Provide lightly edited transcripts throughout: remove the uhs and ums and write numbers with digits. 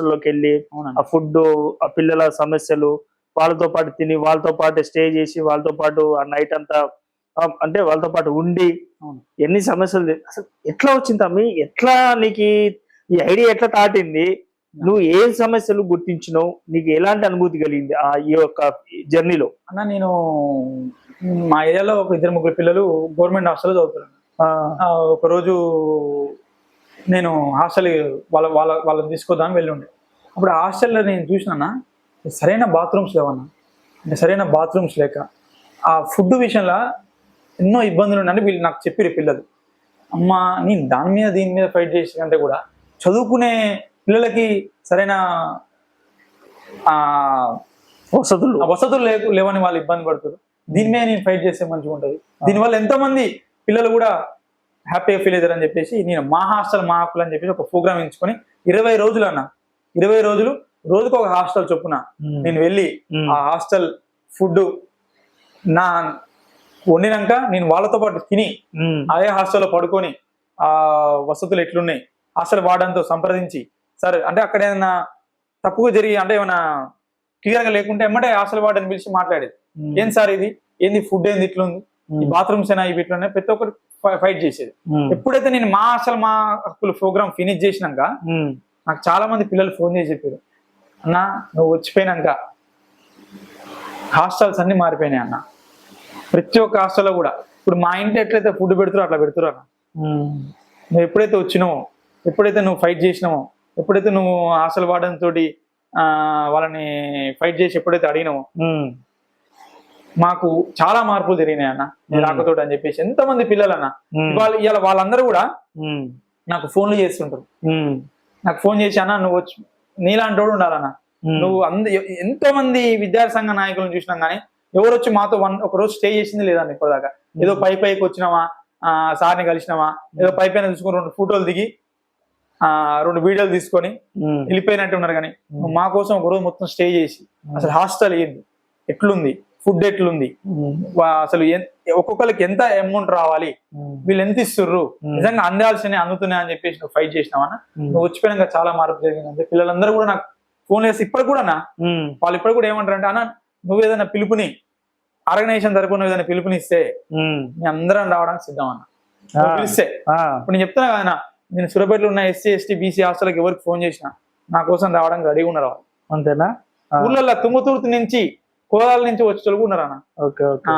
హాస్టల్లోకి వెళ్ళి ఆ ఫుడ్, ఆ పిల్లల సమస్యలు, వాళ్ళతో పాటు తిని, వాళ్ళతో పాటు స్టే చేసి, వాళ్ళతో పాటు ఆ నైట్ అంతా అంటే వాళ్ళతో పాటు ఉండి ఎన్ని సమస్యలు అసలు ఎట్లా వచ్చింది తమ్మి? ఎట్లా నీకు ఈ ఐడియా ఎట్లా తాటింది? నువ్వు ఏ సమస్యలు గుర్తించినావు? నీకు ఎలాంటి అనుభూతి కలిగింది ఆ ఈ యొక్క జర్నీలో? అన్న నేను మా ఏరియాలో ఒక 2-3 పిల్లలు గవర్నమెంట్ హాస్టల్లో చదువుతున్నాను. ఒకరోజు నేను హాస్టల్ వాళ్ళని తీసుకొద్దామని వెళ్ళి ఉండే. అప్పుడు హాస్టల్లో నేను చూసినా సరైన బాత్రూమ్స్ లేవన్నా. అంటే సరైన బాత్రూమ్స్ లేక ఆ ఫుడ్ విషయంలో ఎన్నో ఇబ్బందులు ఉన్నాయని వీళ్ళు నాకు చెప్పారు పిల్లలు. అమ్మ నేను దాని మీద దీని మీద ఫైట్ చేసినంటే కూడా చదువుకునే పిల్లలకి సరైన వసతులు లేవని వాళ్ళు ఇబ్బంది పడుతారు. దీని మీద నేను ఫైట్ చేస్తే మంచిగా ఉంటుంది. దీనివల్ల ఎంతో మంది పిల్లలు కూడా హ్యాపీగా ఫీల్ అవుతారు అని చెప్పేసి నేను మా హాస్టల్ మా హక్కులు అని చెప్పేసి ఒక ప్రోగ్రామ్ ఎంచుకొని 20 రోజులు అన్న 20 రోజులు రోజుకు ఒక హాస్టల్ చొప్పున నేను వెళ్ళి ఆ హాస్టల్ ఫుడ్ నా వండినాక నేను వాళ్ళతో పాటు తిని అదే హాస్టల్లో పడుకొని ఆ వసతులు ఎట్లున్నాయి హాస్టల్ వార్డెన్తో సంప్రదించి, సార్ అంటే అక్కడ ఏదైనా తప్పుగా జరిగి అంటే ఏమైనా క్లియర్గా లేకుంటే ఎమ్మటే హాస్టల్ వార్డెన్ పిలిచి మాట్లాడేది. ఏం సార్ ఇది ఏంది, ఫుడ్ ఏంది ఇట్లుంది, ఈ బాత్రూమ్స్ అయినా ఇవి ఇట్లున్నాయి, ప్రతి ఒక్కటి ఫైట్ చేసేది. ఎప్పుడైతే నేను మా హక్కులు ప్రోగ్రామ్ ఫినిష్ చేసినాక నాకు చాలా మంది పిల్లలు ఫోన్ చేసి చెప్పారు, అన్న నువ్వు వచ్చిపోయినాక హాస్టల్స్ అన్ని మారిపోయినాయి అన్న. ప్రతి ఒక్క హాస్టల్లో కూడా ఇప్పుడు మా ఇంట్లో ఎట్లయితే ఫుడ్ పెడుతురో అట్లా పెడుతురు అన్న. నువ్వు ఎప్పుడైతే వచ్చినావో, ఎప్పుడైతే నువ్వు ఫైట్ చేసినావో, ఎప్పుడైతే నువ్వు హాస్టల్ వార్డెన్ తోటి వాళ్ళని ఫైట్ చేసి ఎప్పుడైతే అడిగినావో మాకు చాలా మార్పులు జరిగినాయి అన్న నీ రాకతోటి అని చెప్పేసి ఎంతమంది పిల్లలు అన్న ఇవాళ వాళ్ళందరూ కూడా నాకు ఫోన్లు చేస్తుంటారు. నాకు ఫోన్ చేసి అన్న నువ్వు వచ్చి నీలాంటి వాడు ఉండాలన్న. నువ్వు ఎంతో మంది విద్యార్థి సంఘ నాయకులను చూసినాం కానీ ఎవరు వచ్చి మాతో ఒక రోజు స్టే చేసింది లేదన్న ఇప్పటిదాకా. ఏదో పైకి వచ్చినావా, సార్ని కలిసినావా, ఏదో పైన చూసుకుని 2 ఫోటోలు దిగి 2 వీడియోలు తీసుకొని వెళ్ళిపోయినట్టు ఉన్నారు. కానీ మా కోసం ఒక రోజు మొత్తం స్టే చేసి అసలు హాస్టల్ ఏంది, ఎట్లుంది, ఫుడ్ ఎట్లుంది, అసలు ఒక్కొక్కరికి ఎంత అమౌంట్ రావాలి, వీళ్ళు ఎంత ఇస్తుర్రు, నిజంగా అందాల్సినవి అందుతున్నాయి అని చెప్పేసి నువ్వు ఫైట్ చేసినావా. నువ్వు వచ్చిపోయినాక చాలా మార్పు జరిగిందంటే పిల్లలందరూ కూడా నాకు ఫోన్ చేసి ఇప్పటికి కూడా వాళ్ళు ఇప్పటికి కూడా ఏమంటారు అంటే, అన్న నువ్వు ఏదైనా పిలుపుని ఆర్గనైజేషన్ తరపున ఏదైనా పిలుపునిస్తే మీ అందరం రావడానికి సిద్ధం అన్న. పిలిస్తే ఇప్పుడు నేను చెప్తున్నా కదా, నేను సూర్యాపేటలో ఉన్న SC ST BC హాస్టల్కి ఎవరికి ఫోన్ చేసినా నా కోసం రావడానికి రెడీగా ఉన్నారు. అంతేనా? ఊళ్ళల్లో తుమ్మతుర్తి నుంచి కోదాల నుంచి వచ్చి చదువుకున్నారు అన్న. Okay okay.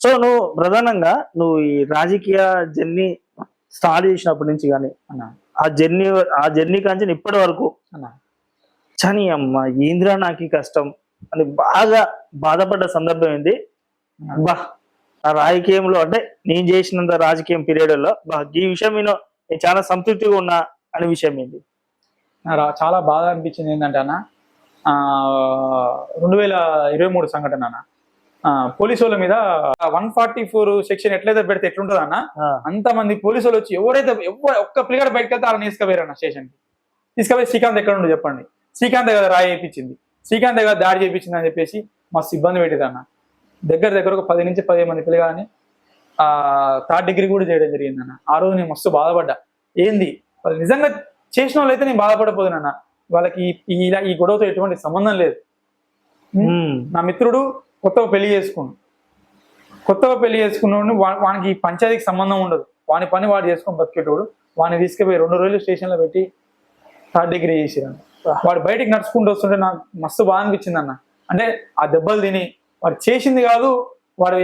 సో నువ్వు ప్రధానంగా నువ్వు ఈ రాజకీయ జర్నీ స్టార్ట్ చేసినప్పటి నుంచి కానీ ఆ జర్నీ కాంచి ఇప్పటి వరకు చని అమ్మ ఏంద్రా నాకు ఈ కష్టం అని బాగా బాధపడ్డ సందర్భం ఏంది? బా ఆ రాజకీయంలో అంటే నేను చేసినంత రాజకీయం పీరియడ్లో ఈ విషయం నేను చాలా సంతృప్తిగా ఉన్నా అనే విషయం ఏంటి? చాలా బాధ అనిపించింది ఏంటంటే అన్న 2023 సంఘటన అన్న, పోలీసు వాళ్ళ మీద 144 సెక్షన్ ఎట్లయితే పెడితే ఎట్లుంటది అన్న, అంతమంది పోలీసు వాళ్ళు వచ్చి ఒక్క పిల్లగాడు బయటకు వెళ్తే వాళ్ళని తీసుకుపోయారన్న స్టేషన్కి. తీసుకుపోయి శ్రీకాంత్ ఎక్కడ ఉండి చెప్పండి, శ్రీకాంత్ కదా రాయి చేయించింది, శ్రీకాంత్ కదా దాడి చేయించింది అని చెప్పేసి మస్తు ఇబ్బంది పెట్టేది అన్న. దగ్గర ఒక 10 నుంచి 15 మంది పిల్లగాని 3rd డిగ్రీ కూడా చేయడం జరిగింది అన్న. ఆ రోజు నేను మస్తు బాధపడ్డా. ఏంది వాళ్ళు నిజంగా చేసిన వాళ్ళు అయితే నేను బాధపడపోదునన్న, వాళ్ళకి ఈ గొడవతో ఎటువంటి సంబంధం లేదు. నా మిత్రుడు కొత్తగా పెళ్లి చేసుకున్నాడు, వానికి పంచాయతీకి సంబంధం ఉండదు, వాని పని వాడు చేసుకొని బతికేటోడు. వాడిని తీసుకుపోయి 2 రోజులు స్టేషన్లో పెట్టి 3rd డిగ్రీ చేసిరన్న. వాడు బయటికి నడుచుకుంటూ వస్తుంటే నాకు మస్తు బాగా అనిపించింది అన్న. అంటే ఆ దెబ్బలు తిని వాడు చేసింది కాదు, వాడు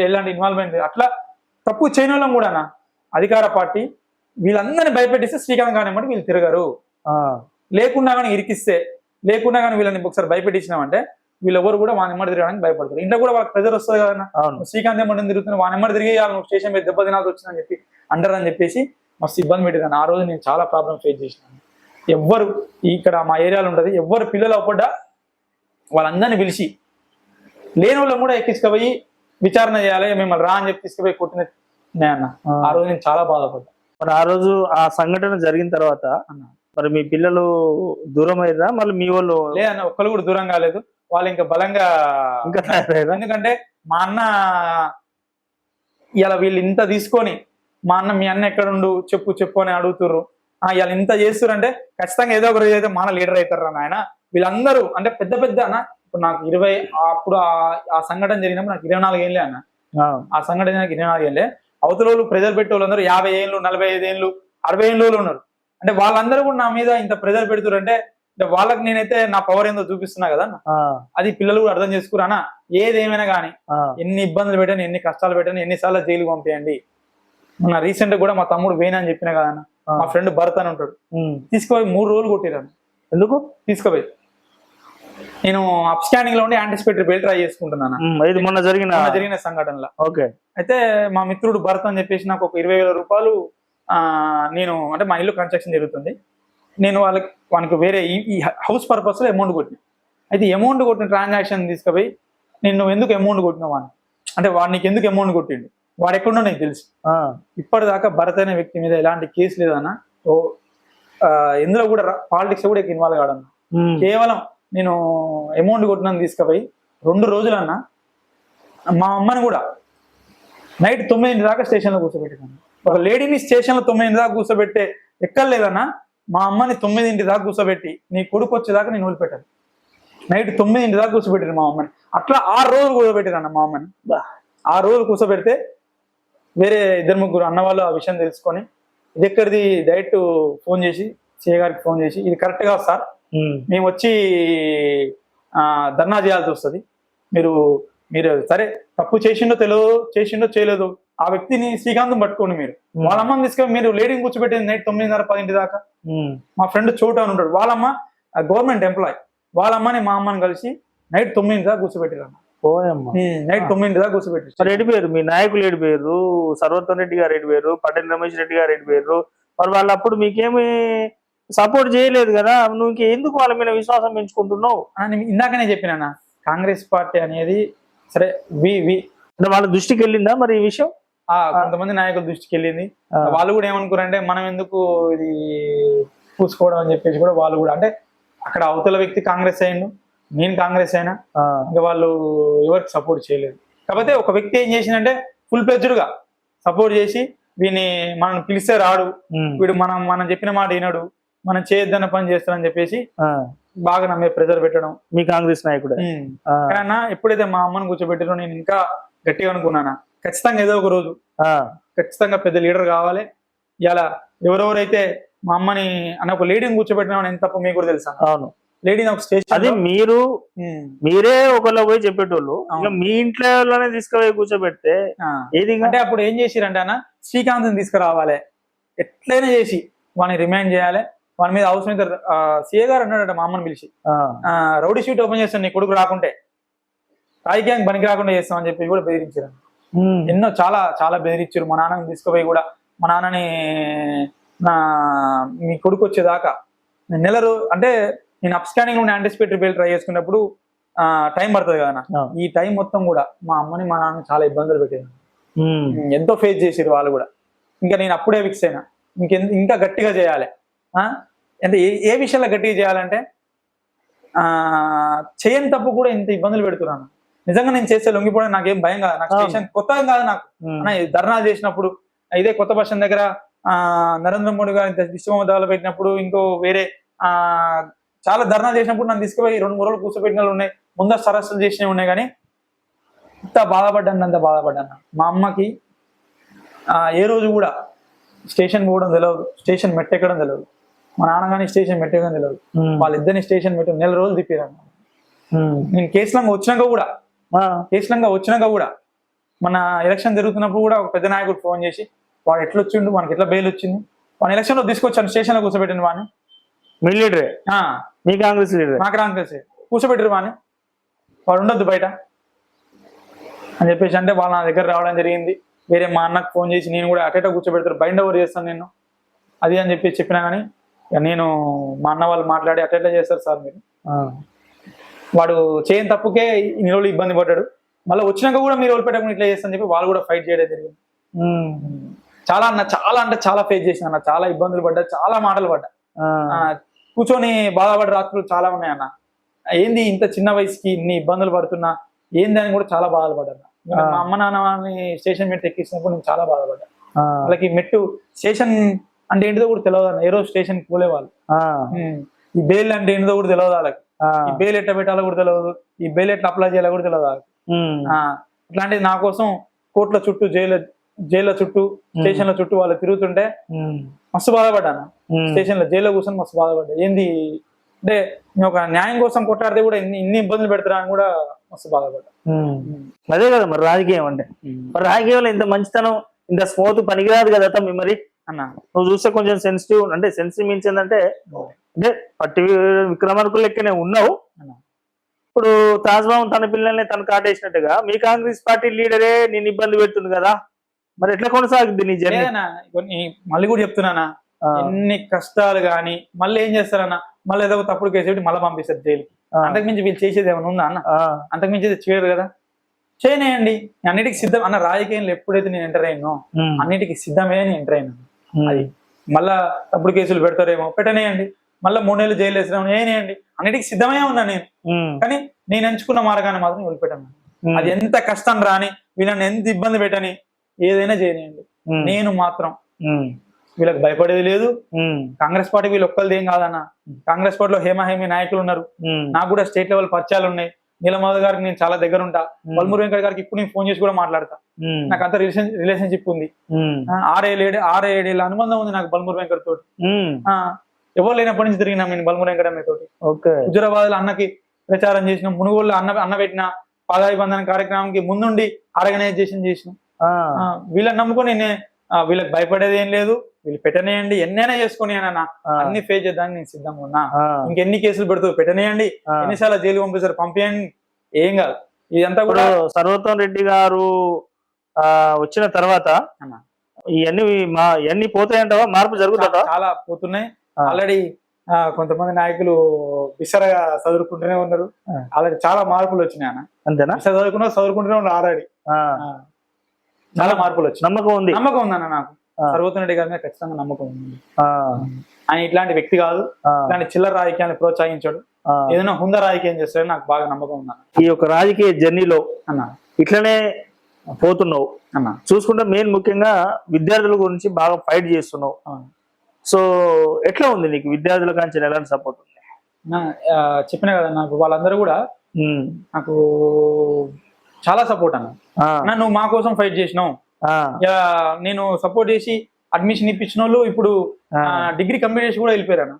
ఎలాంటి ఇన్వాల్వ్మెంట్ అట్లా తప్పు చేయని వాళ్ళం కూడా అన్న. అధికార పార్టీ వీళ్ళందరినీ భయపెట్టిస్తే శ్రీకాంత్ కానివ్వండి వీళ్ళు తిరగరు, లేకుండా కానీ ఇరికిస్తే, లేకుండా కానీ వీళ్ళని ఒకసారి భయపెట్టించినామంటే వీళ్ళెవరు కూడా వాని ఎమ్మడి తిరగడానికి భయపడతారు. ఇంట్లో కూడా వాళ్ళకి ప్రెజర్ వస్తుంది కదన్నా, శ్రీకాంత్ ఎమ్మడి తిరుగుతున్నా వాని ఎమ్మడి తిరిగేయాలి, నువ్వు స్టేషన్ మీద దెబ్బ తినాల్సి వచ్చిందని చెప్పి అంటారని చెప్పేసి మస్తు ఇబ్బంది పెట్టేదాన్ని. ఆ రోజు నేను చాలా ప్రాబ్లమ్ ఫేస్ చేసినాను. ఎవ్వరు ఇక్కడ మా ఏరియాలో ఉంటుంది, ఎవ్వరు పిల్లలు అవ్వకుండా వాళ్ళందరినీ పిలిచి లేని వాళ్ళని కూడా ఎక్కించుకుపోయి విచారణ చేయాలి, మిమ్మల్ని రా అని చెప్పి తీసుకుపోయి కొట్టిన అన్న. ఆ రోజు నేను చాలా బాధపడ్డా. మరి ఆ రోజు ఆ సంఘటన జరిగిన తర్వాత మరి మీ పిల్లలు దూరం అయ్యారా? మళ్ళీ మీ వాళ్ళు లేదన్న, ఒక్కరు కూడా దూరం కాలేదు. వాళ్ళు ఇంకా బలంగా ఎందుకంటే మా అన్న ఇలా వీళ్ళు ఇంత తీసుకొని మా అన్న మీ అన్న ఎక్కడుండు చెప్పు అని అడుగుతుర్రు. ఇవాళ ఇంత చేస్తారంటే ఖచ్చితంగా ఏదో ఒక రోజు అయితే మన లీడర్ అవుతారు ఆయన. వీళ్ళందరూ అంటే పెద్ద పెద్ద అన్న, ఇప్పుడు నాకు 20 అప్పుడు ఆ సంఘటన జరిగినప్పుడు నాకు 24 ఏళ్ళే అన్న. ఆ సంఘటన నాకు 24 ఏళ్ళే. అవతల వాళ్ళు ప్రజలు పెట్టే వాళ్ళందరూ 50 ఏళ్ళు, 45 ఏళ్ళు, 60 ఏళ్ళు ఉన్నారు. అంటే వాళ్ళందరూ కూడా నా మీద ఇంత ప్రెజర్ పెడుతున్నారు అంటే వాళ్ళకి నేనైతే నా పవర్ ఏందో చూపిస్తున్నా కదా. అది పిల్లలు కూడా అర్థం చేసుకురానా. ఏదేమైనా కానీ ఎన్ని ఇబ్బందులు పెట్టాను, ఎన్ని కష్టాలు పెట్టాను, ఎన్నిసార్లు జైలుకి పంపేయండి. మొన్న రీసెంట్ గా కూడా మా తమ్ముడు వేణు అని చెప్పిన కదా, మా ఫ్రెండ్ భరత్ అని ఉంటాడు, తీసుకుపోయి 3 రోజులు కొట్టిరాను. ఎందుకు తీసుకుపోయి నేను అప్ స్కానింగ్ లో ఉండి యాంటిసిపేటరీ బెయిల్ ట్రై చేసుకుంటున్నాను. ఇది మొన్న జరిగిన సంఘటనలో. ఓకే. అయితే మా మిత్రుడు భరత్ అని చెప్పేసి నాకు ఒక 20,000 రూపాయలు, నేను అంటే మా ఇల్లు కన్స్ట్రక్షన్ జరుగుతుంది, నేను వానికి వేరే ఈ హౌస్ పర్పస్ లో అమౌంట్ కొట్టిన. అయితే అమౌంట్ కొట్టిన ట్రాన్సాక్షన్ తీసుకుపోయి నేను ఎందుకు అమౌంట్ కొట్టిన వాడిని అంటే వాడు నీకు ఎందుకు అమౌంట్ కొట్టిండు, వాడు ఎక్కడున్నా నీకు తెలుసు. ఇప్పటిదాకా భరత్ అనే వ్యక్తి మీద ఎలాంటి కేసు లేదన్నా. ఇందులో కూడా పాలిటిక్స్ కూడా ఇన్వాల్వ్ కాడన్నా. కేవలం నేను అమౌంట్ కొట్టిన తీసుకుపోయి 2 రోజులన్నా మా అమ్మని కూడా నైట్ 9 దాకా స్టేషన్లో కూర్చోబెట్టాను. ఒక లేడీని స్టేషన్లో 9 దాకా కూర్చోబెట్టే ఎక్కర్లేదన్నా. మా అమ్మని 9 దాకా కూర్చోబెట్టి నీ కొడుకు వచ్చేదాకా నేను వదిలిపెట్టాను. నైట్ 9 దాకా కూర్చోబెట్టాను మా అమ్మని. అట్లా 6 రోజులు కూర్చోబెట్టాను మా అమ్మని. 6 రోజులు కూర్చోబెడితే వేరే 2-3 అన్నవాళ్ళు ఆ విషయం తెలుసుకొని ఇది ఎక్కడిది డైరెక్ట్ ఫోన్ చేసి సిఏ గారికి ఫోన్ చేసి ఇది కరెక్ట్ గా సార్, మేము వచ్చి ధర్నా చేయాల్సి వస్తుంది, మీరు సరే తప్పు చేసిండో చేయలేదు ఆ వ్యక్తిని శ్రీకాంత్ పట్టుకోండి, మీరు వాళ్ళ అమ్మని తీసుకొని మీరు లేడీని కూర్చోబెట్టింది నైట్ 9:30-10 దాకా. మా ఫ్రెండ్ చోటు అని ఉంటాడు, వాళ్ళమ్మ గవర్నమెంట్ ఎంప్లాయ్, వాళ్ళమ్మని మా అమ్మని కలిసి నైట్ 9 దాకా కూర్చోబెట్టారు. నైట్ 9 దాకా కూర్చోబెట్టారు. ఎడిపోయారు మీ నాయకులు, ఎడిపోయారు సర్వోత్తమ్ రెడ్డి గారు, ఎడిపోయారు పటేల్ రమేష్ రెడ్డి గారు, ఎడిపోయారు. మరి వాళ్ళు అప్పుడు మీకేమి సపోర్ట్ చేయలేదు కదా, నువ్వు ఎందుకు వాళ్ళ మీద విశ్వాసం పెంచుకుంటున్నావు? ఇందాకనే చెప్పినా కాంగ్రెస్ పార్టీ అనేది సరే అంటే వాళ్ళ దృష్టికి వెళ్ళిందా మరి ఈ విషయం? కొంతమంది నాయకుల దృష్టికి వెళ్ళింది. వాళ్ళు కూడా ఏమనుకున్నారంటే మనం ఎందుకు ఇది పూసుకోవడం అని చెప్పేసి కూడా వాళ్ళు కూడా, అంటే అక్కడ అవతల వ్యక్తి కాంగ్రెస్ అయ్యిండు, నేను కాంగ్రెస్ అయినా, ఇంకా వాళ్ళు ఎవరికి సపోర్ట్ చేయలేదు. కాకపోతే ఒక వ్యక్తి ఏం చేసిందంటే ఫుల్ ఫ్లెడ్జ్డ్ గా సపోర్ట్ చేసి వీడిని మనం పిలిస్తే రాడు, వీడు మనం చెప్పిన మాట వినడు, మనం చేయొద్దన్న పని చేస్తానని చెప్పేసి బాగా నమ్మే ప్రెజర్ పెట్టడం. మీ కాంగ్రెస్ నాయకుడు కానీ ఎప్పుడైతే మా అమ్మని కూర్చోబెట్టారో నేను ఇంకా గట్టిగా అనుకున్నానా, ఖచ్చితంగా ఏదో ఒక రోజు ఖచ్చితంగా పెద్ద లీడర్ కావాలి. ఇలా ఎవరెవరైతే మా అమ్మని అన్న ఒక లేడీని కూర్చోబెట్టినా ఎంత తప్ప మీకు కూడా తెలుసా? అవును, లేడీని ఒక స్టేషన్ అది మీరే ఒకళ్ళు పోయి చెప్పేటోళ్ళు, మీ ఇంట్లోనే తీసుకుపోయి కూర్చోబెడితే ఏది అంటే అప్పుడు ఏం చేసిరంటే అన్న శ్రీకాంత్ని తీసుకురావాలి, ఎట్లయినా చేసి వాడిని రిమైండ్ చేయాలి. వాని మీద హౌస్ మీద సిఏ గారు అన్నాడట మా అమ్మని పిలిచి, రౌడీ షీట్ ఓపెన్ చేస్తాను నీ కొడుకు రాకుంటే, రాజకీయానికి పనికి రాకుండా చేస్తామని చెప్పి కూడా బెదిరించారు. ఎన్నో చాలా చాలా బెదిరించారు. మా నాన్నని తీసుకుపోయి కూడా మా నాన్నని మీ కొడుకు వచ్చేదాకా అంటే నేను అప్ స్కానింగ్ లో యాంటిసిపేటరీ బెయిల్ ట్రై చేసుకున్నప్పుడు టైం పడుతుంది కదా, ఈ టైం మొత్తం కూడా మా అమ్మని మా నాన్న చాలా ఇబ్బందులు పెట్టాను. ఎంతో ఫేస్ చేసారు వాళ్ళు కూడా. ఇంకా నేను అప్పుడే ఫిక్స్ అయినా ఇంకా గట్టిగా చేయాలి. అంటే ఏ విషయంలో గట్టిగా చేయాలంటే చేయని తప్పు కూడా ఇంత ఇబ్బందులు పెడుతున్నాను. నిజంగా నేను చేస్తే లొంగిపోవడం నాకేం భయం కాదు, నాకు స్టేషన్ కొత్తగా కాదు నాకు. ధర్నాలు చేసినప్పుడు ఇదే కొత్త బస్ స్టాండ్ దగ్గర నరేంద్ర మోడీ గారు దిష్టిబొమ్మలు పెట్టినప్పుడు, ఇంకో వేరే చాలా ధర్నాలు చేసినప్పుడు నన్ను తీసుకుపోయి 2-3 రోజులు కూర్చోబెట్టినలు ఉన్నాయి, ముందర సరస్సులు చేసినవి ఉన్నాయి. కానీ అంత బాధపడ్డాను. మా అమ్మకి ఏ రోజు కూడా స్టేషన్ పోవడం తెలియదు, స్టేషన్ మెట్టెక్కడం తెలియదు. మా నాన్న కానీ స్టేషన్ మెట్టెక్కడం తెలియదు. వాళ్ళిద్దరిని స్టేషన్ మెట్టు 1 నెల రోజులు తిప్పారు. నేను కేసులంగా వచ్చినాక కూడా మన ఎలక్షన్ జరుగుతున్నప్పుడు కూడా ఒక పెద్ద నాయకుడు ఫోన్ చేసి వాడు ఎట్లా వచ్చిండు, మనకి ఎట్లా బెయిల్ వచ్చింది, వాడు ఎలక్షన్ లో తీసుకొచ్చాను, స్టేషన్ లో కూర్చోబెట్టిన వాడిని. మీ లీడరే? మీ కాంగ్రెస్ లీడర్? మా కాంగ్రెస్ కూర్చోబెట్టారు వాడిని, వాడు ఉండొద్దు బయట అని చెప్పేసి. అంటే వాళ్ళు నా దగ్గర రావడం జరిగింది. వేరే మా అన్నకు ఫోన్ చేసి నేను కూడా అటేటా కూర్చోబెడతారు, బైండ్ ఓవర్ చేస్తాను నేను అది అని చెప్పి చెప్పినా. కానీ నేను మా అన్న వాళ్ళు మాట్లాడి అటేటా చేస్తారు సార్ మీరు, వాడు చేయని తప్పుకే ఇన్ని రోజులు ఇబ్బంది పడ్డాడు, మళ్ళీ వచ్చినాక కూడా మీరు వదిలిపెట్టకుండా ఇట్లా చేస్తాను చెప్పి వాళ్ళు కూడా ఫైట్ చేయడం జరిగింది. చాలా ఫేస్ చేసిన, చాలా ఇబ్బందులు పడ్డా, చాలా మాటలు పడ్డా, కూర్చొని బాధపడ్డ రాత్రులు చాలా ఉన్నాయన్న. ఏంది ఇంత చిన్న వయసుకి ఇన్ని ఇబ్బందులు పడుతున్నా ఏంది అని కూడా చాలా బాధలు పడ్డా. మా అమ్మ నాన్నని స్టేషన్ మెట్టు ఎక్కించినప్పుడు నేను చాలా బాధపడ్డా. వాళ్ళకి మెట్టు స్టేషన్ అంటే ఏంటిదో కూడా తెలియదు అన్న. ఏ రోజు స్టేషన్ పోలే వాళ్ళు. ఆ, ఈ బెయిల్ అంటే ఏంటిదో కూడా తెలియదు వాళ్ళకి. ఆ, ఈ బెయిల్ ఎట్లా పెట్టాలో కూడా తెలియదు, ఈ బెయిల్ ఎట్లా అప్లై చేయాలో కూడా తెలియదు వాళ్ళకి. ఉమ్, ఇట్లాంటిది నా కోసం కోర్టుల చుట్టూ, జైళ్ళ చుట్టూ, స్టేషన్ల చుట్టూ వాళ్ళు తిరుగుతుంటే ఉమ్, మస్తు బాధపడ్డాను. ఉమ్, స్టేషన్ లో జైల్లో కూర్చొని మస్తు బాధపడ్డా. ఏంది అంటే నేను ఒక న్యాయం కోసం కొట్టాడితే కూడా ఇన్ని ఇబ్బందులు పెడతారా అని కూడా మస్తు బాధపడ్డా. ఉమ్. అదే కదా మరి రాజకీయం అంటే. మరి రాజకీయంలో ఇంత మంచితనం, ఇంత స్మూత్ పనికిరాదు కదా తమ్మి. మరి అన్న నువ్వు చూస్తే కొంచెం సెన్సిటివ్, అంటే సెన్సిటివ్ మీన్స్ ఏంటంటే అంటే పట్టి విక్రమార్కులు లెక్కనే ఉన్నావు. అన్న ఇప్పుడు తాజ్బాబు తన పిల్లల్ని తను కాటేసినట్టుగా మీ కాంగ్రెస్ పార్టీ లీడరే నేను ఇబ్బంది పెడుతుంది కదా, మరి ఎట్లా కొనసాగుద్ది నీ జర్నీ? లేదన్నా, కొన్ని మళ్ళీ కూడా చెప్తున్నానా, ఎన్ని కష్టాలు గాని మళ్ళీ ఏం చేస్తారన్నా, మళ్ళీ ఏదో ఒక తప్పుడు కేసు పెట్టి మళ్ళీ పంపిస్తారు జైలుకి. అంతకుమించి వీళ్ళు చేసేది ఏమైనా ఉందా అన్న? అంతకుమించి చేయరు కదా. చేయనేయండి, అన్నిటికీ సిద్ధం అన్న. రాజకీయంలో ఎప్పుడైతే నేను ఎంటర్ అయ్యానో అన్నిటికీ సిద్ధమే నేను ఎంటర్ అయినాను. అది మళ్ళా తప్పుడు కేసులు పెడతారేమో, పెట్టనేయండి. మళ్ళీ 3 నెలలు జైలు వేసినాము, ఏనేయండి, అన్నిటికీ సిద్ధమే ఉన్నా నేను. కానీ నేను ఎంచుకున్న మార్గాన్ని మాత్రం వదిలిపెట్టాను. అది ఎంత కష్టం రాని, వీళ్ళని ఎంత ఇబ్బంది పెట్టని, ఏదైనా చేయనియండి, నేను మాత్రం వీళ్ళకి భయపడేది లేదు. కాంగ్రెస్ పార్టీ వీళ్ళు ఒక్కరిది ఏం కాదన్న. కాంగ్రెస్ పార్టీలో హేమీ నాయకులు ఉన్నారు. నాకు కూడా స్టేట్ లెవెల్ పరిచయాలు ఉన్నాయి. నీలమాధవ్ గారికి నేను చాలా దగ్గర ఉంటా. బల్మూరి వెంకట్ గారికి ఇప్పుడు నేను ఫోన్ చేసి కూడా మాట్లాడతా. నాకు అంత రిలేషన్షిప్ ఉంది. 6-7 అనుబంధం ఉంది నాకు బల్మూరి వెంకట్ తోటి. ఎవరు లేనప్పటి నుంచి తిరిగినా నేను బల్మూరి వెంకట అన్న తోటి. హుజురాబాద్ లో అన్నకి ప్రచారం చేసిన, మునుగోళ్ళు అన్న పెట్టిన పాదాభిబంధన కార్యక్రమానికి ముందుండి ఆర్గనైజేషన్ చేసిన. వీళ్ళని నమ్ముకొని వీళ్ళకి భయపడేది ఏం లేదు. వీళ్ళు పెట్టనేయండి, ఎన్నైనా చేసుకుని అన్న, అన్ని ఫేస్ చేద్దానికి నేను సిద్ధంగా ఉన్నా. ఇంకెన్ని కేసులు పెడుతూ పెట్టనేయండి, ఎన్నిసార్లు జైలు పంపిస్తారు పంపించండి, ఏం కాదు. ఇదంతా కూడా సర్వోత్తమ్ రెడ్డి గారు వచ్చిన తర్వాత ఇవన్నీ పోతాయంటావా? మార్పు జరుగుతుందా? చాలా పోతున్నాయి. ఆల్రెడీ కొంతమంది నాయకులు విసరగా చదువుకుంటూనే ఉన్నారు. ఆల్రెడీ చాలా మార్పులు వచ్చినాయి అన్న. అంతేనా? చదువుకుంటూనే ఉన్నారు ఆల్రెడీ. చాలా మార్పులు వచ్చి నమ్మకం ఉందన్న నాకు. సర్వోత్తమ్ రెడ్డి గారి మీద ఖచ్చితంగా నమ్మకం ఉంది. ఆయన ఇట్లాంటి వ్యక్తి కాదు, ఇట్లాంటి చిల్లర రాజకీయాన్ని ప్రోత్సహించాడు. ఏదైనా హుంద రాజకీయం చేస్తాడని నాకు బాగా నమ్మకం ఉందన్న. ఈ యొక్క రాజకీయ జర్నీలో అన్న ఇట్లనే పోతున్నావు అన్న. చూసుకుంటే మెయిన్ ముఖ్యంగా విద్యార్థుల గురించి బాగా ఫైట్ చేస్తున్నావు. సో ఎట్లా ఉంది నీకు విద్యార్థుల కాంచి ఎలాంటి సపోర్ట్ ఉంది? చెప్పినా కదా, నాకు వాళ్ళందరూ కూడా నాకు చాలా సపోర్ట్ అన్న. నువ్వు మా కోసం ఫైట్ చేసినావు, నేను సపోర్ట్ చేసి అడ్మిషన్ ఇప్పించిన వాళ్ళు ఇప్పుడు డిగ్రీ కంప్లీట్ చేసి కూడా వెళ్ళిపోయారు అన్న.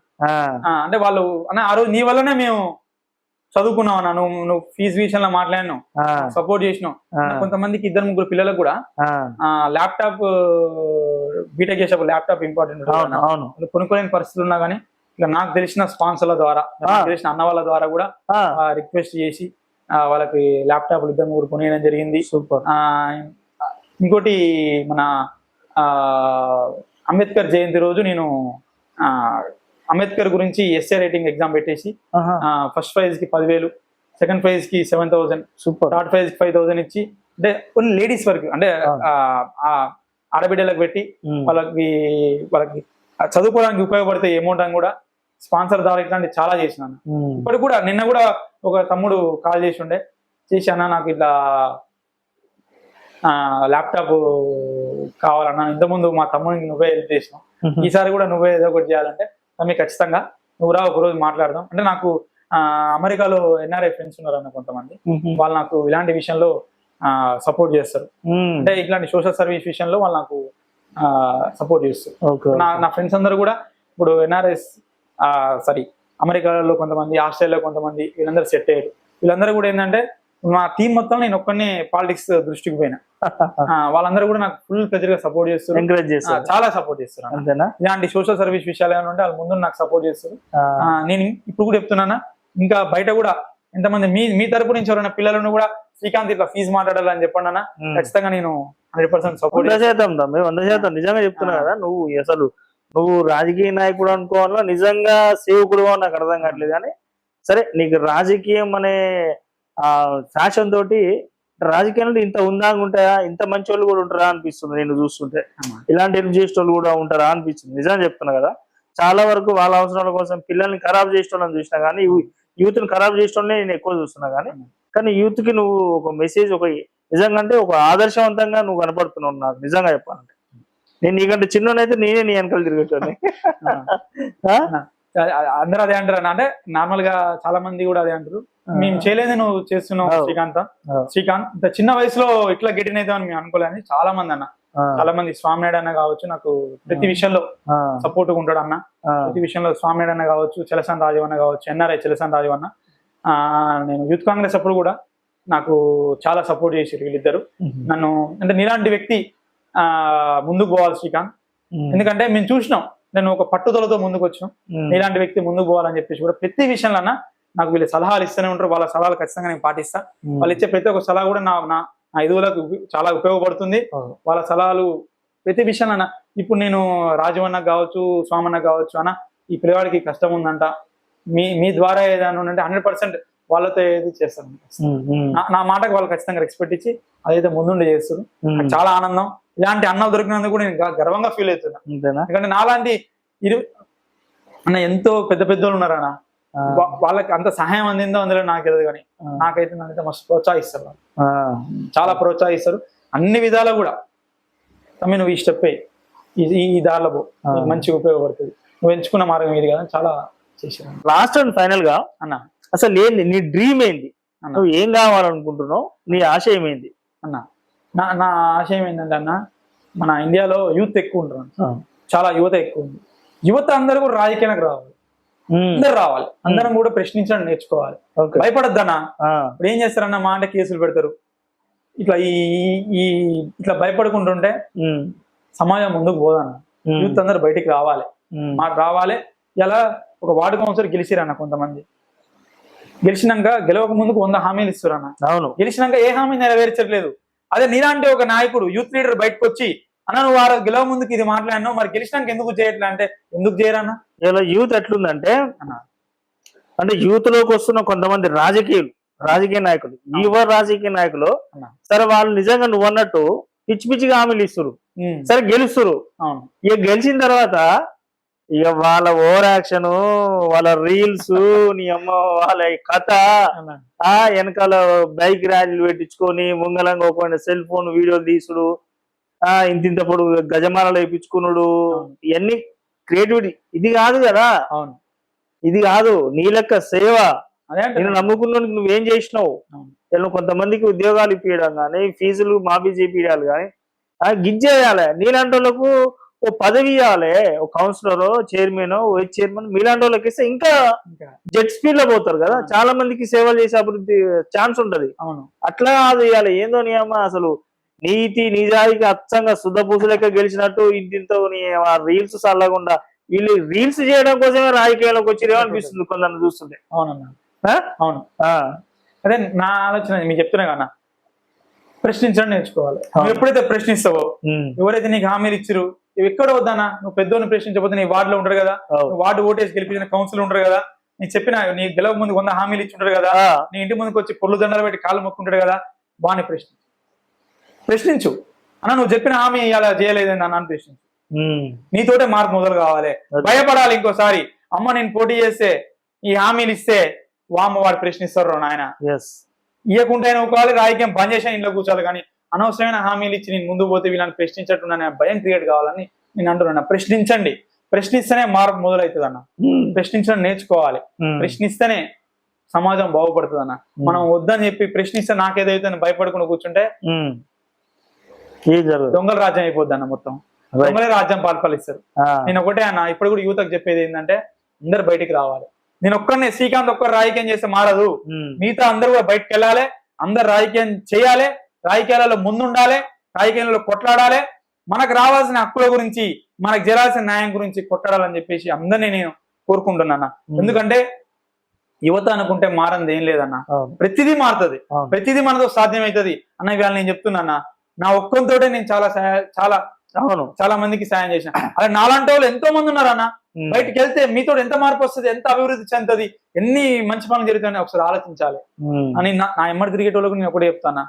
అంటే వాళ్ళు అన్న ఆ రోజు నీ వల్లనే మేము చదువుకున్నావు అన్న. నువ్వు ఫీజు విషయంలో మాట్లాడినావు, సపోర్ట్ చేసినావు. కొంతమందికి 2-3 పిల్లలకు కూడా ల్యాప్టాప్, బీటెక్ చేసేప్పుడు ల్యాప్టాప్ ఇంపార్టెంట్, కొనుక్కోలేని పరిస్థితులు ఉన్నా కానీ ఇట్లా నాకు తెలిసిన స్పాన్సర్ల ద్వారా, తెలిసిన అన్న వాళ్ళ ద్వారా కూడా రిక్వెస్ట్ చేసి వాళ్ళకి ల్యాప్టాప్లు 2-3 కొనేయడం జరిగింది. సూపర్. ఇంకోటి మన అంబేద్కర్ జయంతి రోజు నేను అంబేద్కర్ గురించి ఎస్ఏ రైటింగ్ ఎగ్జామ్ పెట్టేసి ఫస్ట్ ప్రైజ్ కి 10,000, సెకండ్ ప్రైజ్ కి 7,000, సూపర్, థర్డ్ ప్రైజ్ కి 5,000 ఇచ్చి, అంటే కొన్ని లేడీస్ వరకు, అంటే ఆడబిడ్డలకు పెట్టి వాళ్ళకి చదువుకోవడానికి ఉపయోగపడితే అమౌంట్ అని కూడా స్పాన్సర్ ద్వారా ఇట్లాంటి చాలా చేసినాను. ఇప్పటికి కూడా నిన్న కూడా ఒక తమ్ముడు కాల్ చేసి అన్న నాకు ఇట్లా ల్యాప్టాప్ కావాలన్నా, ఇంతకుముందు మా తమ్ముడికి నువ్వే హెల్ప్ చేసినావు, ఈసారి కూడా నువ్వే ఏదో ఒకటి చేయాలంటే మీకు ఖచ్చితంగా నువ్వు రా, ఒక రోజు మాట్లాడదాం అంటే. నాకు అమెరికాలో ఎన్ఆర్ఐ ఫ్రెండ్స్ ఉన్నారన్న కొంతమంది, వాళ్ళు నాకు ఇలాంటి విషయంలో సపోర్ట్ చేస్తారు. అంటే ఇట్లాంటి సోషల్ సర్వీస్ విషయంలో వాళ్ళు నాకు సపోర్ట్ చేస్తారు. నా ఫ్రెండ్స్ అందరూ కూడా ఇప్పుడు ఎన్ఆర్ఐస్ అమెరికాలో కొంతమంది, ఆస్ట్రేలియాలో కొంతమంది, వీళ్ళందరూ సెట్ అయ్యారు. వీళ్ళందరూ కూడా ఏంటంటే మా టీం మొత్తం నేను ఒక్కనే పాలిటిక్స్ దృష్టికి పోయినా, వాళ్ళందరూ కూడా నాకు ఫుల్ ప్రెజర్ గా సపోర్ట్ చేస్తారు, ఎంకరేజ్ చేస్తారు, చాలా సపోర్ట్ చేస్తారు. అంతేనా? ఇలాంటి సోషల్ సర్వీస్ విషయాలు ఏమైనా ఉంటే వాళ్ళ ముందు నాకు సపోర్ట్ చేస్తారు. నేను ఇప్పుడు కూడా చెప్తున్నానా, ఇంకా బయట కూడా ఎంతమంది మీ తరపు నుంచి ఎవరైనా పిల్లలను కూడా శ్రీకాంత్ ఇట్లా ఫీజు మాట్లాడాలని చెప్పండి అన్న, ఖచ్చితంగా నేను 100% సపోర్ట్ 100%. నిజంగా చెప్తున్నా కదా, నువ్వు రాజకీయ నాయకుడు అనుకోవాలో నిజంగా సేవకుడు నాకు అర్థం కావట్లేదు. కానీ సరే, నీకు రాజకీయం అనే ఫ్యాషన్ తోటి రాజకీయాలు ఇంత ఉందాగా ఉంటాయా, ఇంత మంచి వాళ్ళు కూడా ఉంటారా అనిపిస్తుంది నేను చూస్తుంటే. ఇలాంటి హెల్ప్ చేసే వాళ్ళు కూడా ఉంటారా అనిపిస్తుంది. నిజంగా చెప్తున్నా కదా, చాలా వరకు వాళ్ళ అవసరాల కోసం పిల్లల్ని ఖరాబ్ చేసేటోళ్ళని చూసినా కానీ, యూత్ ని ఖరాబ్ చేసేటోళ్ళని నేను ఎక్కువ చూస్తున్నా. కానీ యూత్ కి నువ్వు ఒక మెసేజ్, ఒక నిజంగా అంటే ఒక ఆదర్శవంతంగా నువ్వు కనపడుతున్నావు నాకు, నిజంగా చెప్పాలంటే. నేను నీకంటే చిన్నోనైతే నేనే నీ వెనకాల తిరిగేటోని. అందరూ అదే అంటారు అన్న. అంటే నార్మల్ గా చాలా మంది కూడా అదే అంటారు, మేము చేయలేదు నువ్వు చేస్తున్నావు శ్రీకాంత్. శ్రీకాంత్ ఇంత చిన్న వయసులో ఇట్లా గెటిన్ అవుతావు అని మేము అనుకోలేదని చాలా మంది అన్న. చాలా మంది స్వామినాయుడు అన్న కావచ్చు, నాకు ప్రతి విషయంలో సపోర్ట్ గా ఉంటాడు అన్న. ప్రతి విషయంలో స్వామినాయుడు అన్న కావచ్చు, చలసాని రాజీవ్ అన్న కావచ్చు, ఎన్ఆర్ఐ చలసాని రాజీవ్ అన్న. నేను యూత్ కాంగ్రెస్ అప్పుడు కూడా నాకు చాలా సపోర్ట్ చేశారు వీళ్ళిద్దరు నన్ను. అంటే నీలాంటి వ్యక్తి ముందుకు పోవాలి శ్రీకాంత్, ఎందుకంటే మేము చూసినాం, నేను ఒక పట్టుదలతో ముందుకు వచ్చినాం, నీలాంటి వ్యక్తి ముందుకు పోవాలని చెప్పేసి కూడా ప్రతి విషయంలో అన్న నాకు వీళ్ళు సలహాలు ఇస్తూనే ఉంటారు. వాళ్ళ సలహాలు ఖచ్చితంగా నేను పాటిస్తా. వాళ్ళు ఇచ్చే ప్రతి ఒక్క సలహా కూడా నా ఎదుగులకు చాలా ఉపయోగపడుతుంది. వాళ్ళ సలహాలు ప్రతి విషయంలో అన్న. ఇప్పుడు నేను రాజవన్నకు కావచ్చు, స్వామన్నకు కావచ్చు అన్న, ఈ పిల్లవాడికి కష్టం ఉందంట, మీ ద్వారా ఏదైనా ఉందంటే 100% వాళ్ళతో ఏది చేస్తాను. నా మాటకు వాళ్ళు ఖచ్చితంగా రెస్పెక్ట్ ఇచ్చి అదైతే ముందుండి చేస్తారు. నాకు చాలా ఆనందం. ఇలాంటి అన్నలు దొరికినందుకు కూడా నేను గర్వంగా ఫీల్ అవుతున్నా. ఎందుకంటే నాలాంటి అన్న ఎంతో పెద్ద పెద్దోళ్ళు ఉన్నారన్న, వాళ్ళకి అంత సహాయం అందిందో అందులో నాకు తెలియదు, కానీ నాకైతే నాకైతే మస్తు ప్రోత్సహిస్తారు, చాలా ప్రోత్సహిస్తారు అన్ని విధాలా కూడా. తమ్మి నువ్వు ఈ స్టెప్ ఈ దారిలో మంచిగా ఉపయోగపడుతుంది, నువ్వు ఎంచుకున్న మార్గం ఇది కదా, చాలా చేశాను. లాస్ట్ అండ్ ఫైనల్ గా అన్న అసలు ఏంది నీ డ్రీమ్ ఏంది, నువ్వు ఏం కావాలనుకుంటున్నావు, నీ ఆశయం ఏంది అన్న? నా ఆశయం ఏంటంటే అన్న, మన ఇండియాలో యూత్ ఎక్కువ ఉంటారు, చాలా యువత ఎక్కువ ఉంది. యువత అందరూ కూడా రాజకీయానికి రావాలి, అందరు రావాలి, అందరం కూడా ప్రశ్నించడం నేర్చుకోవాలి, భయపడద్దన్నా. ఇప్పుడు ఏం చేస్తారన్న, మా అంటే కేసులు పెడతారు. ఇట్లా ఇట్లా భయపడుకుంటుంటే సమాజం ముందుకు పోదన్న. యూత్ అందరు బయటికి రావాలి, మాకు రావాలి. ఇలా ఒక వార్డు కౌన్సిలర్ గెలిచిరన్న, కొంతమంది గెలిచినాక గెలవక ముందుకు 100 హామీలు ఇస్తారన్న. అవును, గెలిచినాక ఏ హామీ నెరవేర్చట్లేదు. అదే నీలాంటి ఒక నాయకుడు, యూత్ లీడర్ బయటకు వచ్చి అన్న నువ్వు వారు గెలవ ముందుకు ఇది మాట్లాడినావు, మరి గెలిచినాక ఎందుకు చేయట్లే అంటే ఎందుకు చేయరన్న? ఇలా యూత్ ఎట్లుందంటే అంటే యూత్ లోకి వస్తున్న కొంతమంది రాజకీయ నాయకులు, రాజకీయ నాయకులు సరే వాళ్ళు నిజంగా నువ్వు అన్నట్టు పిచ్చి పిచ్చిగా హామీలు ఇస్తారు, సరే గెలుస్తారు. ఇక గెలిచిన తర్వాత ఇక వాళ్ళ ఓవర్ యాక్షన్, వాళ్ళ రీల్స్, నీ అమ్మ వాళ్ళ కథ, వెనకాల బైక్ ర్యాలీలు పెట్టించుకొని ముంగలంగా ఒక సెల్ ఫోన్ వీడియోలు తీసుడు, ఇంతింతప్పుడు గజమాలలో వేయించుకున్నాడు, ఇవన్నీ క్రియేటివిటీ. ఇది కాదు కదా, ఇది కాదు నీ లెక్క సేవ. నేను నమ్ముకున్నానికి నువ్వేం చేసినావు, నేను కొంతమందికి ఉద్యోగాలు ఇప్పించడం కానీ, ఫీజులు మాఫీ చేపియాలి కానీ గిజ్జేయాలి. నీలాంటి వాళ్ళకు ఓ పదవి ఇవ్వాలి, ఒక కౌన్సిలర్, చైర్మన్, వైస్ చైర్మన్, మీలాంటి వాళ్ళకి ఇస్తే ఇంకా జెట్ స్పీడ్ లో పోతారు కదా, చాలా మందికి సేవలు చేసే అభివృద్ధి ఛాన్స్ ఉంటది. అట్లా కాదు ఇవ్వాలి. ఏందో నీ అమ్మ అసలు నీతి నిజాయితీ అచ్చంగా శుద్ధపూస లెక్క గెలిచినట్టు ఇంటితో రీల్స్ చల్లకుండా వీళ్ళు రీల్స్ చేయడం కోసమే రాజకీయాల్లోకి వచ్చిరేమో అనిపిస్తుంది కొందరు చూస్తుంటే. అవును, అదే నా ఆలోచన. మీకు చెప్తున్నా కన్నా, ప్రశ్నించడం నేర్చుకోవాలి. నువ్వు ఎప్పుడైతే ప్రశ్నిస్తావో, ఎవరైతే నీకు హామీలు ఇచ్చిరు ఎక్కడ వద్దన్నా, నువ్వు పెద్దోని ప్రశ్నించకపోతే నీ వార్డులో ఉంటారు కదా, వార్డు ఓటేసి గెలిపించిన కౌన్సిల్ ఉంటారు కదా, నీకు చెప్పిన నీ గెలవ ముందు 100 హామీలు ఇచ్చి ఉంటారు కదా, నీ ఇంటి ముందుకు వచ్చి పొల్లు దండలు పెట్టి కాళ్ళు మొక్కుంటాడు కదా, వాడిని ప్రశ్నించు అన్న. నువ్వు చెప్పిన హామీ ఇలా చేయలేదని అన్నాను, ప్రశ్నించు. నీతోటే మార్పు మొదలు కావాలి. భయపడాలి ఇంకోసారి, అమ్మ నేను పోటీ చేస్తే ఈ హామీలు ఇస్తే వామ్మ వాడు ప్రశ్నిస్తారు నాయన, ఇవ్వకుంటే నువ్వుకోవాలి, రాజకీయం బంద్ చేసా ఇంట్లో కూర్చోవాలి, కానీ అనవసరమైన హామీలు ఇచ్చి నేను ముందు పోతే వీళ్ళని ప్రశ్నించట్టున్నా భయం క్రియేట్ కావాలని నేను అంటున్నా. ప్రశ్నించండి, ప్రశ్నిస్తేనే మార్పు మొదలవుతుంది అన్న. ప్రశ్నించడం నేర్చుకోవాలి, ప్రశ్నిస్తేనే సమాజం బాగుపడుతుంది అన్న. మనం వద్దని చెప్పి ప్రశ్నిస్తే నాకేదైతే భయపడకుండా కూర్చుంటే దొంగల రాజ్యం అయిపోద్ది అన్న. మొత్తం దొంగలే రాజ్యం పాల్పలిస్తారు. నేను ఒకటే అన్న, ఇప్పుడు కూడా యువతకు చెప్పేది ఏంటంటే అందరు బయటికి రావాలి. నేను ఒక్కరినే శ్రీకాంత్ ఒక్కరు రాజకీయం చేస్తే మారదు, మిగతా అందరూ కూడా బయటకు వెళ్ళాలి, అందరు రాజకీయం చేయాలి, రాజకీయాలలో ముందుండాలి, రాజకీయాలలో కొట్లాడాలి, మనకు రావాల్సిన హక్కుల గురించి, మనకు జరాల్సిన న్యాయం గురించి కొట్లాడాలని చెప్పేసి అందరినీ నేను కోరుకుంటున్నా. ఎందుకంటే యువత అనుకుంటే మారంది ఏం లేదన్న, ప్రతిదీ మారుతుంది, ప్రతిదీ మనతో సాధ్యమవుతుంది అన్న. ఇవాళ నేను చెప్తున్నా, నా ఒక్కరితోటే నేను చాలా మందికి సాయం చేసిన. అలా నాలాంటి వాళ్ళు ఎంతో మంది ఉన్నారన్న. బయటకు వెళ్తే మీతో ఎంత మార్పు వస్తుంది, ఎంత అభివృద్ధి చెందుతుంది, ఎన్ని మంచి పనులు జరుగుతాయని ఒకసారి ఆలోచించాలి అని నా ఎమ్మడి తిరిగేటోళ్ళకు నేను ఒకటే చెప్తానా.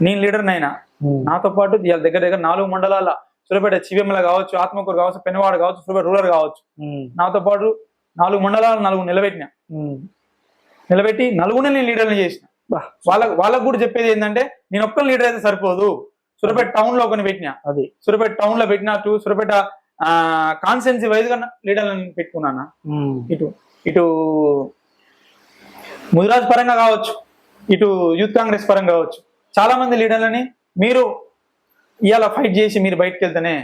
నేను లీడర్ నైనా, నాతో పాటు దగ్గర 4 మండలాల సూర్యాపేట చివెమ్మల కావచ్చు, ఆత్మకూరు కావచ్చు, పెనువాడ కావచ్చు, సూర్యాపేట రూరల్ కావచ్చు, నాతో పాటు 4 మండలాలు 4 నిలబెట్టి 4 నేను లీడర్ని చేసిన. వాళ్ళకు కూడా చెప్పేది ఏంటంటే, నేను ఒక్క లీడర్ అయితే సరిపోదు, సూర్యాపేట టౌన్ లో కొన్ని పెట్టినా, అది సూర్యాపేట టౌన్ లో పెట్టినా, సూర్యాపేట కాన్స్టెన్సీ వైజ్ గా లీడర్లను పెట్టుకున్నానా. ఇటు ఇటు ముదిరాజ్ పరంగా కావచ్చు, ఇటు యూత్ కాంగ్రెస్ పరంగా కావచ్చు, చాలా మంది లీడర్లని మీరు ఇవాళ ఫైట్ చేసి మీరు బయటకు వెళ్తేనే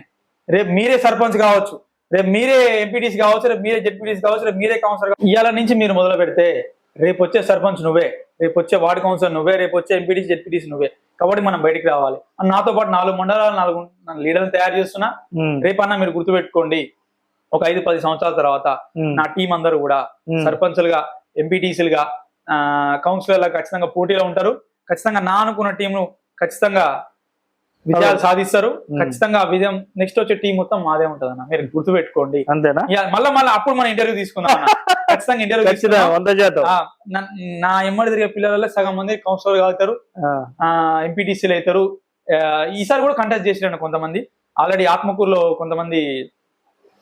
రేపు మీరే సర్పంచ్ కావచ్చు, రేపు మీరే ఎంపీటీసీ కావచ్చు, రేపు మీరే జెడ్పీటీసీ కావచ్చు, రేపు మీరే కౌన్సిలర్. ఇవాళ నుంచి మీరు మొదలు పెడితే రేపు వచ్చే సర్పంచ్ నువ్వే, రేపు వచ్చే వార్డు కౌన్సిలర్ నువ్వే, రేపు వచ్చే ఎంపీటీసీ జెడ్పీటీసీ నువ్వే. కాబట్టి మనం బయటికి రావాలి. నాతో పాటు 4 మండలాలు 4 లీడర్లు తయారు చేస్తున్నా. రేపన్నా మీరు గుర్తుపెట్టుకోండి, ఒక 5-10 సంవత్సరాల తర్వాత నా టీం అందరూ కూడా సర్పంచులుగా, ఎంపీటీసీలుగా, కౌన్సిలర్లుగా ఖచ్చితంగా పోటీలో ఉంటారు. ఖచ్చితంగా నా అనుకున్న టీంను ఖచ్చితంగా విజయాలు సాధిస్తారు. ఖచ్చితంగా ఆ విజయం నెక్స్ట్ వచ్చే టీం మొత్తం మాదే ఉంటది అన్న, మీరు గుర్తుపెట్టుకోండి. అంతేనా? మళ్ళీ అప్పుడు మనం ఇంటర్వ్యూ తీసుకుందాం అన్న. ఖచ్చితంగా ఇంటర్వ్యూ నా ఎమ్మడి తిరిగే పిల్లలలో సగం మంది కౌన్సిలర్ అవుతారు, ఎంపీటీసీలు అవుతారు. ఈసారి కూడా కంటెస్ట్ చేసిరండి కొంతమంది. ఆల్రెడీ ఆత్మకూరులో కొంతమంది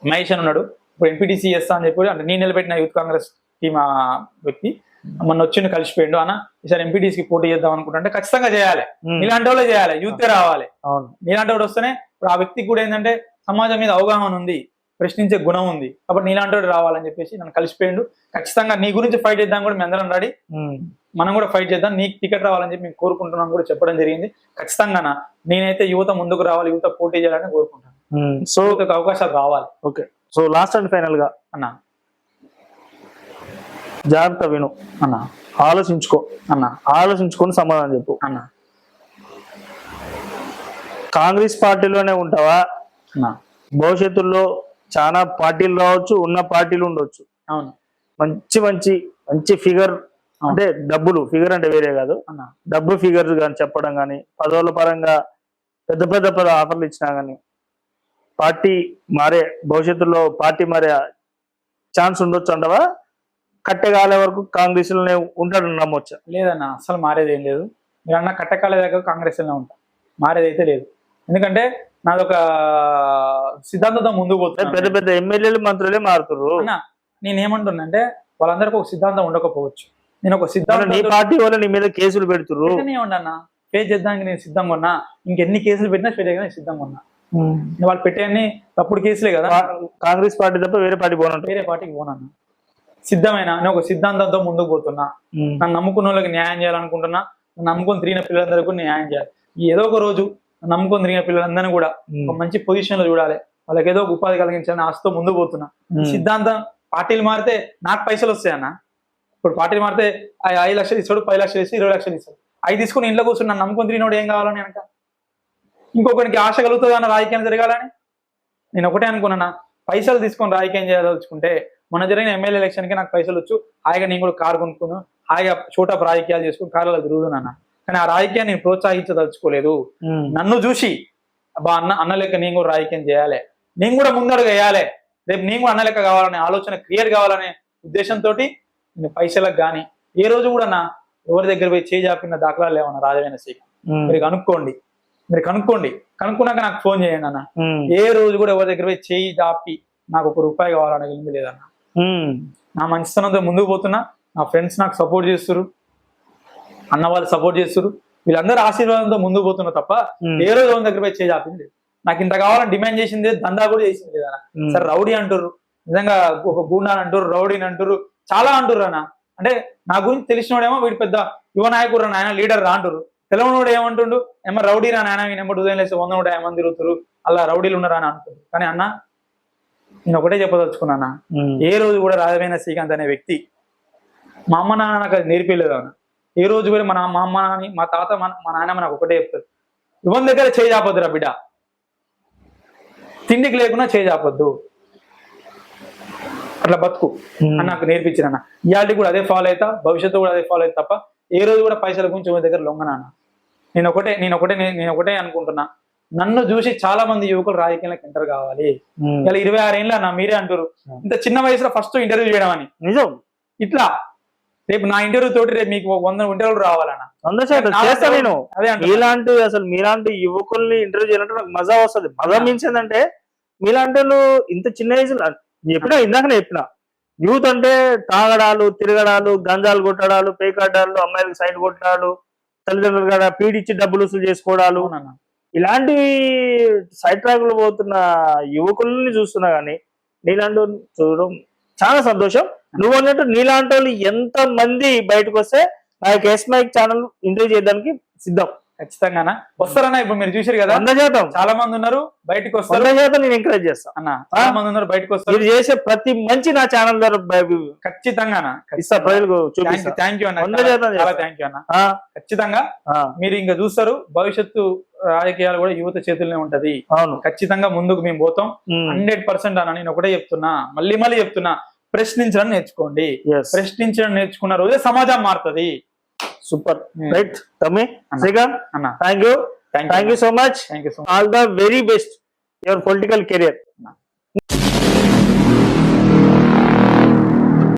మహేష్ అని ఉన్నాడు, ఇప్పుడు ఎంపీటీసీ చేస్తా అని చెప్పి, అంటే నేను నిలబెట్టిన యూత్ కాంగ్రెస్ టీం వ్యక్తి మొన్న వచ్చిండు, కలిసిపోయిండు. అన్న ఈసారి ఎంపీటీసీకి పోటీ చేద్దాం అనుకుంటే ఖచ్చితంగా చేయాలి, ఇలాంటి వాళ్ళే చేయాలి, యూత్ రావాలి. నీలాంటి వాడు వస్తేనే ఇప్పుడు ఆ వ్యక్తికి కూడా ఏంటంటే సమాజం మీద అవగాహన ఉంది, ప్రశ్నించే గుణం ఉంది. కాబట్టి నీలాంటి వాడు రావాలని చెప్పేసి నన్ను కలిసిపోయిండు. ఖచ్చితంగా నీ గురించి ఫైట్ చేద్దాం కూడా మేము అందరం రెడీ, మనం కూడా ఫైట్ చేద్దాం, నీకు టికెట్ రావాలని చెప్పి మేము కోరుకుంటున్నాం కూడా చెప్పడం జరిగింది. ఖచ్చితంగా నేనైతే యువత ముందుకు రావాలి, యువత పోటీ చేయాలని కోరుకుంటాను. సో యువతకు అవకాశాలు రావాలి. Okay, so last and final గా అన్న జాగ్రత్త విను అన్న, ఆలోచించుకో అన్న, ఆలోచించుకొని సమాధానం చెప్పు అన్న. కాంగ్రెస్ పార్టీలోనే ఉంటావా? భవిష్యత్తులో చాలా పార్టీలు రావచ్చు, ఉన్న పార్టీలు ఉండొచ్చు. అవును, మంచి మంచి మంచి ఫిగర్, అంటే డబ్బులు ఫిగర్ అంటే వేరే కాదు, డబ్బు ఫిగర్ కానీ చెప్పడం కానీ, పదవుల పరంగా పెద్ద పెద్ద ఆఫర్లు ఇచ్చినా కానీ పార్టీ మారే, భవిష్యత్తులో పార్టీ మారే ఛాన్స్ ఉండొచ్చు అంటవా? కట్టెగాలే వరకు కాంగ్రెస్ లోనే ఉంటాడు నమ్మొచ్చా? లేదన్నా, అసలు మారేది ఏం లేదు. మీరు అన్న కట్టెకాలే దగ్గర కాంగ్రెస్ లోనే ఉంటా, మారేది అయితే లేదు. ఎందుకంటే నాదొక సిద్ధాంతంతో ముందుకు పోతుంది. పెద్ద పెద్ద ఎమ్మెల్యేలు మంత్రులే మారుతున్నారు అన్న. నేనేమంటున్నా అంటే వాళ్ళందరికీ ఒక సిద్ధాంతం ఉండకపోవచ్చు, నేను ఒక సిద్ధాంతం. నీ పార్టీ వల్ల నీ మీద కేసులు పెడుతున్నారు, ఉండన్నా ఫేస్ చేద్దానికి నేను సిద్ధంగా ఉన్నా. ఇంకెన్ని కేసులు పెట్టినా ఫేస్ చేయడానికి సిద్ధంగా ఉన్నా. వాళ్ళు పెట్టేయన్ని తప్పుడు కేసులే కదా. కాంగ్రెస్ పార్టీ తప్ప వేరే పార్టీ పోనంట, వేరే పార్టీకి పోనన్నా. సిద్ధమైన నేను ఒక సిద్ధాంతంతో ముందుకు పోతున్నా. నన్ను నమ్ముకున్న వాళ్ళకి న్యాయం చేయాలనుకుంటున్నా, నమ్ముకొని తిరిగిన పిల్లలందరికీ న్యాయం చేయాలి. ఏదో ఒక రోజు నమ్ముకొని తిరిగిన పిల్లలందరినీ కూడా ఒక మంచి పొజిషన్ లో చూడాలి, వాళ్ళకి ఏదో ఒక ఉపాధి కలిగించాలని ఆశతో ముందుకు పోతున్నా. సిద్ధాంతం పార్టీలు మారితే నాకు పైసలు వస్తాయన్న. ఇప్పుడు పార్టీలు మారితే 5 లక్షలు ఇస్తాడు, 10 లక్షలు ఇస్తాడు, 20 లక్షలు ఇస్తాడు. అవి తీసుకుని ఇంట్లో కూర్చుని నన్ను నమ్ముకొని తిరిగినోడు ఏం కావాలని అనక, ఇంకొకరికి ఆశ కలుగుతుంది అన్న రాజకీయం జరగాలని. నేను ఒకటే అనుకున్నా, పైసలు తీసుకొని రాజకీయం చేయదలుచుకుంటే మన జరిగిన ఎమ్మెల్యే ఎలక్షన్కి నాకు పైసలు వచ్చు, హాయిగా నేను కూడా కారు కొనుక్కున్నాను, హాయిగా చోటపు రాజకీయాలు చేసుకుని కారులో తిరుగుతున్నాను. కానీ ఆ రాజకీయాన్ని నేను ప్రోత్సహించదలుచుకోలేదు. నన్ను చూసి అబ్బా అన్న లెక్క నేను కూడా రాజకీయం చేయాలి, నేను కూడా ముందడుగు వేయాలి, రేపు నేను కూడా అన్న లెక్క కావాలనే ఆలోచన క్లియర్ కావాలనే ఉద్దేశంతో నేను పైసలకు కానీ ఏ రోజు కూడా ఎవరి దగ్గర పోయి చేయి జాపిన దాఖలాలు లేవన్న రాజవేణ శ్రీ. మీరు కనుక్కోండి, కనుక్కున్నాక నాకు ఫోన్ చేయండి అన్న. ఏ రోజు కూడా ఎవరి దగ్గర పోయి చేయి జాపి నాకు ₹1 కావాలనేది లేదన్న. నా మంచితనంతో ముందుకు పోతున్నా, నా ఫ్రెండ్స్ నాకు సపోర్ట్ చేస్తున్నారు, అన్న వాళ్ళు సపోర్ట్ చేస్తున్నారు, వీళ్ళందరూ ఆశీర్వాదంతో ముందుకు పోతున్నా తప్ప ఏ రోజు ఎవరి దగ్గర పోయి చేయి జాపింది లేదు. నాకు ఇంత కావాలని డిమాండ్ చేసింది, దందా కూడా చేసింది లేదన్న. సరే రౌడీ అంటారు, నిజంగా ఒక గూండాని అంటారు, రౌడీని అంటారు, చాలా అంటారు అన్న. అంటే నా గురించి తెలిసినోడేమో వీడు పెద్ద యువ నాయకుడు రా నాయన, లీడర్ రా అంటారు. తెలవనోడు ఏమంటుండు, ఏమో రౌడీ రా నాయన, వీనెంబడి ఉదయం లేసి 100-150 మంది తిరుగుతారు, అలా రౌడీలు ఉన్నారా అని అనుకుంటారు. కానీ అన్న నేను ఒకటే చెప్పదలుచుకున్నానా, ఏ రోజు కూడా రాజవేణ శ్రీకాంత్ అనే వ్యక్తి మా అమ్మ నాన్న నాకు అది నేర్పించలేదు అన్న. ఏ రోజు కూడా మా అమ్మ నాన్న, మా తాత, మా నాయనమ్మ నాకు ఒకటే చెప్తారు, యువన్ దగ్గర చేయి చాపొద్దురా బిడ్డ, తిండికి లేకుండా చేయి చాపొద్దు, అట్లా బతుకు అని నాకు నేర్పించిన. ఇవాళ కూడా అదే ఫాలో అవుతా, భవిష్యత్తు కూడా అదే ఫాలో అవుతా తప్ప ఏ రోజు కూడా పైసల గురించి ఎవరి దగ్గర లొంగనాన్న. నేను ఒకటే అనుకుంటున్నా, నన్ను చూసి చాలా మంది యువకులు రాజకీయాలకు ఎంటర్ కావాలి. ఇలా 26 ఏళ్ళ మీరే అంటారు ఇంత చిన్న వయసులో ఫస్ట్ ఇంటర్వ్యూ చేయడం అని. నిజం, ఇట్లా రేపు నా ఇంటర్వ్యూ తోటి రేపు మీకు 100 ఇంటర్వ్యూలు రావాలన్న. నేను ఇలాంటి అసలు మీలాంటి యువకుల్ని ఇంటర్వ్యూ చేయాలంటే నాకు మజా వస్తుంది. మజా మీన్స్ ఏంటంటే మీలాంటి వాళ్ళు ఇంత చిన్న ఏజ్ ఇందాక చెప్పిన యూత్ అంటే తాగడాలు, తిరగడాలు, గంజాలు కొట్టడాలు, పేకాడాలు, అమ్మాయిలకు సైడ్ కొట్టడాలు, తల్లిదండ్రులు కూడా పీడిచ్చి డబ్బులు వసూలు చేసుకోవడాలు, ఇలాంటివి సైడ్ ట్రాక్ లో పోతున్న యువకుల్ని చూస్తున్నా కానీ నీలాంటి వాళ్ళని చూడడం చాలా సంతోషం. నువ్వు అన్నట్టు నీలాంటి వాళ్ళు ఎంత మంది బయటకు వస్తే నా కేస్ మైక్ ఛానల్ ఇంటర్వ్యూ చేయడానికి సిద్ధం. ఖచ్చితంగా వస్తారన్నా. ఇప్పుడు మీరు చూసారు కదా 100% చాలా మంది ఉన్నారు బయటకు వస్తారు 100% నేను ఎంకరేజ్ చేస్తా అన్న. చాలా మంది ఉన్నారు బయటకు వస్తారు. మీరు చేసే ప్రతి మంచి నా ఛానల్ ద్వారా ఖచ్చితంగా ఇస్తా, ప్రజలకు చూపిస్తా. థ్యాంక్ యూ అన్న. 100% చాలా థ్యాంక్ యూ అన్న. ఖచ్చితంగా మీరు ఇంకా చూస్తారు. భవిష్యత్తు రాజకీయాలు కూడా యువత చేతుల్లోనే ఉంటది. అవును, ఖచ్చితంగా ముందుకు మేము పోతాం 100% అన్న. నేను ఒకటే చెప్తున్నా, మళ్ళీ మళ్ళీ చెప్తున్నా, ప్రశ్నించడం నేర్చుకోండి. ప్రశ్నించడం నేర్చుకున్న రోజే సమాజం మారుతుంది. సూపర్, రైట్ తమ్మి శ్రీకాంత్ అన్న. Thank you so much. Thank you so much. All the very best your political career.